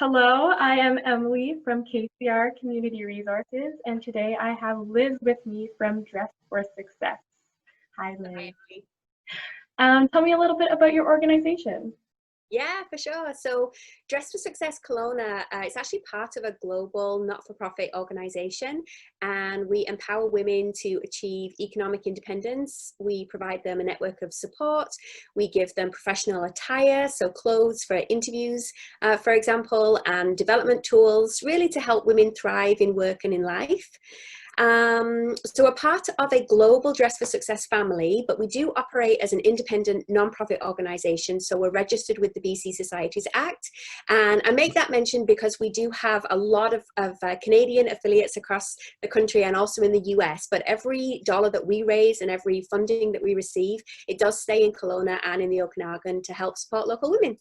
Hello, I am Emily from KCR Community Resources, and today I have Liz with me from Dress for Success. Hi, Liz. Tell me a little bit about your organization. Yeah, for sure. So Dress for Success Kelowna, it's actually part of a global not-for-profit organization, and we empower women to achieve economic independence. We provide them a network of support. We give them professional attire, so clothes for interviews, for example, and development tools, really to help women thrive in work and in life. So we're part of a global Dress for Success family, but we do operate as an independent non-profit organisation. So we're registered with the BC Societies Act. And I make that mention because we do have a lot of Canadian affiliates across the country and also in the US. But every dollar that we raise and every funding that we receive, it does stay in Kelowna and in the Okanagan to help support local women.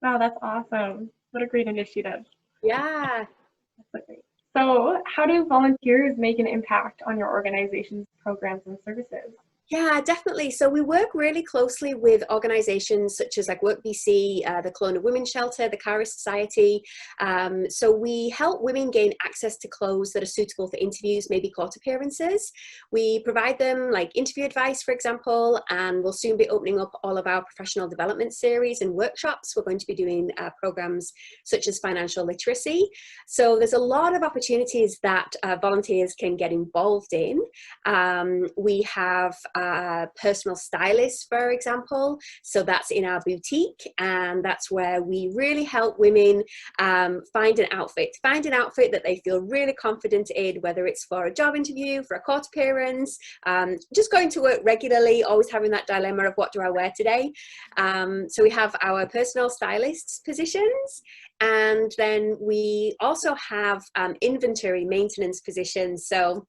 Wow, that's awesome. What a great initiative. Yeah. That's great. So, how do volunteers make an impact on your organization's programs and services? Yeah, definitely. So we work really closely with organisations such as like Work BC, the Kelowna Women's Shelter, the Cara Society. So we help women gain access to clothes that are suitable for interviews, maybe court appearances. We provide them like interview advice, for example, and we'll soon be opening up all of our professional development series and workshops. We're going to be doing programs such as financial literacy. So there's a lot of opportunities that volunteers can get involved in. We have personal stylists, for example. So that's in our boutique, and that's where we really help women find an outfit that they feel really confident in, whether it's for a job interview, for a court appearance, just going to work regularly, always having that dilemma of what do I wear today. So we have our personal stylists positions, and then we also have inventory maintenance positions. So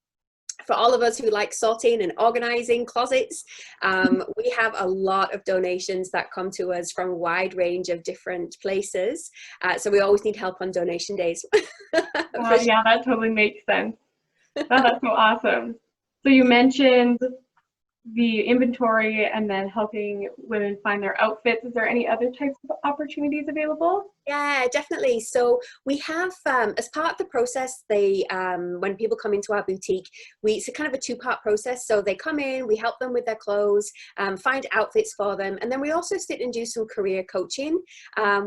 for all of us who like sorting and organizing closets, we have a lot of donations that come to us from a wide range of different places. So we always need help on donation days. Yeah, that totally makes sense. Oh, that's so awesome. So you mentioned the inventory and then helping women find their outfits. Is there any other types of opportunities available? Yeah, definitely. So we have, as part of the process, when people come into our boutique, it's a kind of a two-part process. So they come in, we help them with their clothes, find outfits for them, and then we also sit and do some career coaching.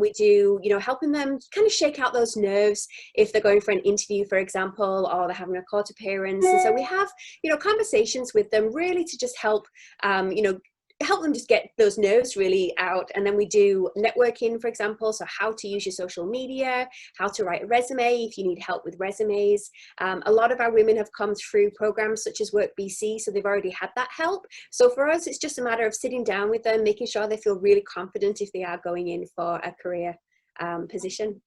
We do, helping them kind of shake out those nerves if they're going for an interview, for example, or they're having a court appearance. And so we have, conversations with them really to just help, help them just get those nerves really out. And then we do networking, for example, so how to use your social media, how to write a resume if you need help with resumes. A lot of our women have come through programs such as Work BC, so they've already had that help. So for us, it's just a matter of sitting down with them, making sure they feel really confident if they are going in for a career position.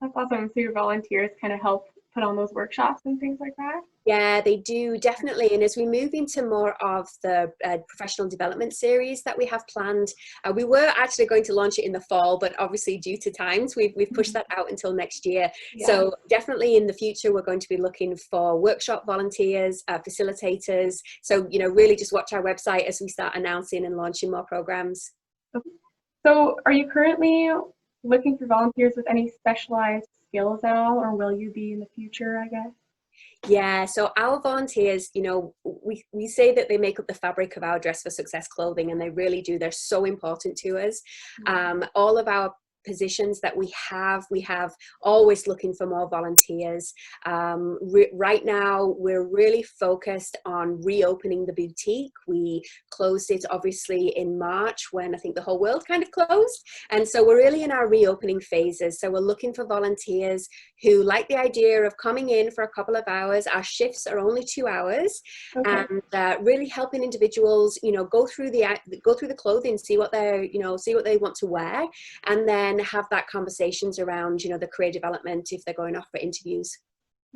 That's awesome. So your volunteers kind of help put on those workshops and things like that? Yeah, they do, definitely. And as we move into more of the professional development series that we have planned, we were actually going to launch it in the fall, but obviously due to times, we've pushed that out until next year. Yeah. So definitely in the future, we're going to be looking for workshop volunteers, facilitators. So, really just watch our website as we start announcing and launching more programs. So are you currently looking for volunteers with any specialized skills at all, or will you be in the future, I guess? Yeah, so our volunteers, we say that they make up the fabric of our Dress for Success clothing, and they really do. They're so important to us. All of our positions that we have always looking for more volunteers. Right now, we're really focused on reopening the boutique. We closed it obviously in March when I think the whole world kind of closed. And so we're really in our reopening phases. So we're looking for volunteers who like the idea of coming in for a couple of hours. Our shifts are only 2 hours, and really helping individuals, go through the clothing, see what they want to wear, and then have that conversations around, the career development if they're going off for interviews.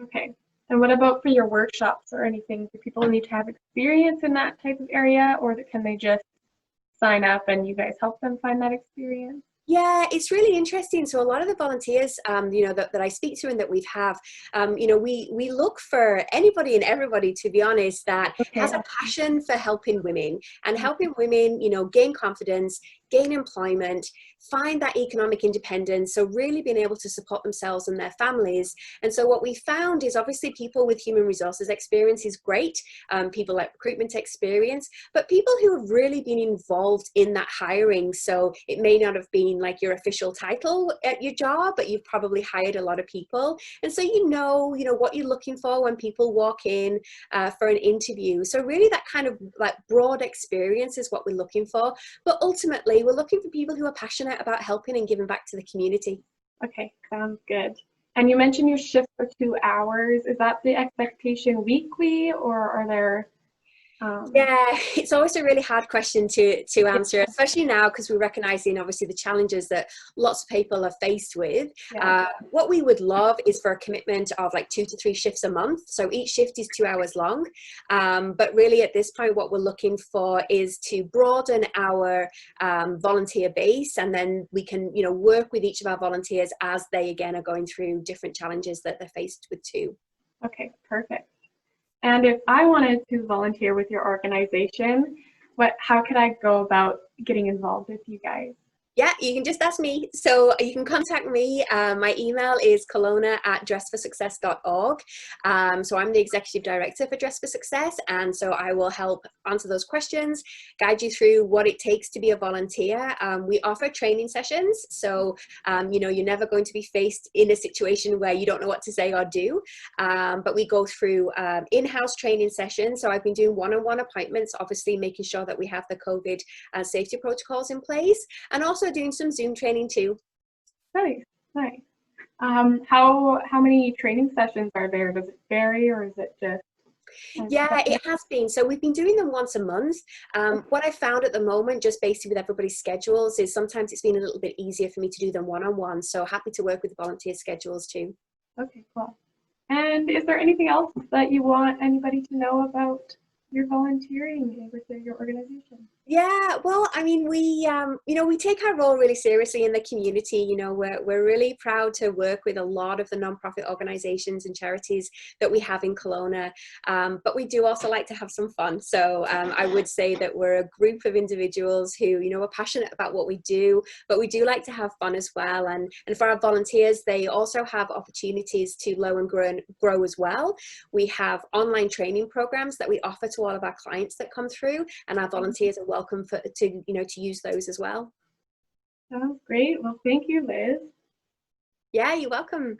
Okay. And what about for your workshops or anything? Do people need to have experience in that type of area, or can they just sign up and you guys help them find that experience? Yeah, it's really interesting. So a lot of the volunteers, you know, that I speak to and that you know, we look for anybody and everybody, to be honest, that has Okay. a passion for helping women and helping women, you know, gain confidence, gain employment, find that economic independence. So really being able to support themselves and their families. And so what we found is obviously people with human resources experience is great. People like recruitment experience, but people who have really been involved in that hiring. So it may not have been like your official title at your job, but you've probably hired a lot of people. And so you know what you're looking for when people walk in for an interview. So really that kind of like broad experience is what we're looking for. But ultimately, we're looking for people who are passionate about helping and giving back to the community. Okay, sounds good. And you mentioned your shift for 2 hours. Is that the expectation weekly, or are there Yeah, it's always a really hard question to answer, especially now because we're recognizing obviously the challenges that lots of people are faced with. yeah. What we would love is for a commitment of like 2 to 3 shifts a month. So each shift is 2 hours long. But really at this point, what we're looking for is to broaden our volunteer base, and then we can, you know, work with each of our volunteers as they again are going through different challenges that they're faced with too. Okay, perfect. And if I wanted to volunteer with your organization, how could I go about getting involved with you guys? Yeah, you can just ask me. So you can contact me. My email is kelowna@dressforsuccess.org. So I'm the executive director for Dress for Success. And so I will help answer those questions, guide you through what it takes to be a volunteer. We offer training sessions. So, you know, you're never going to be faced in a situation where you don't know what to say or do. But we go through in-house training sessions. So I've been doing one-on-one appointments, obviously making sure that we have the COVID safety protocols in place, and also doing some Zoom training too. Nice, nice. How many training sessions are there? Does it vary, or is it just? Yeah, it has been. So we've been doing them once a month. What I found at the moment, just basically with everybody's schedules, is sometimes it's been a little bit easier for me to do them one-on-one. So happy to work with volunteer schedules too. Okay, cool. And is there anything else that you want anybody to know about your volunteering within your organization? Yeah, well, I mean, you know, we take our role really seriously in the community. You know, we're really proud to work with a lot of the nonprofit organizations and charities that we have in Kelowna. But we do also like to have some fun. So I would say that we're a group of individuals who, you know, are passionate about what we do, but we do like to have fun as well. And for our volunteers, they also have opportunities to learn and grow as well. We have online training programs that we offer to all of our clients that come through, and our volunteers are welcome to use those as well. Sounds great. Well, thank you, Liz. Yeah, you're welcome.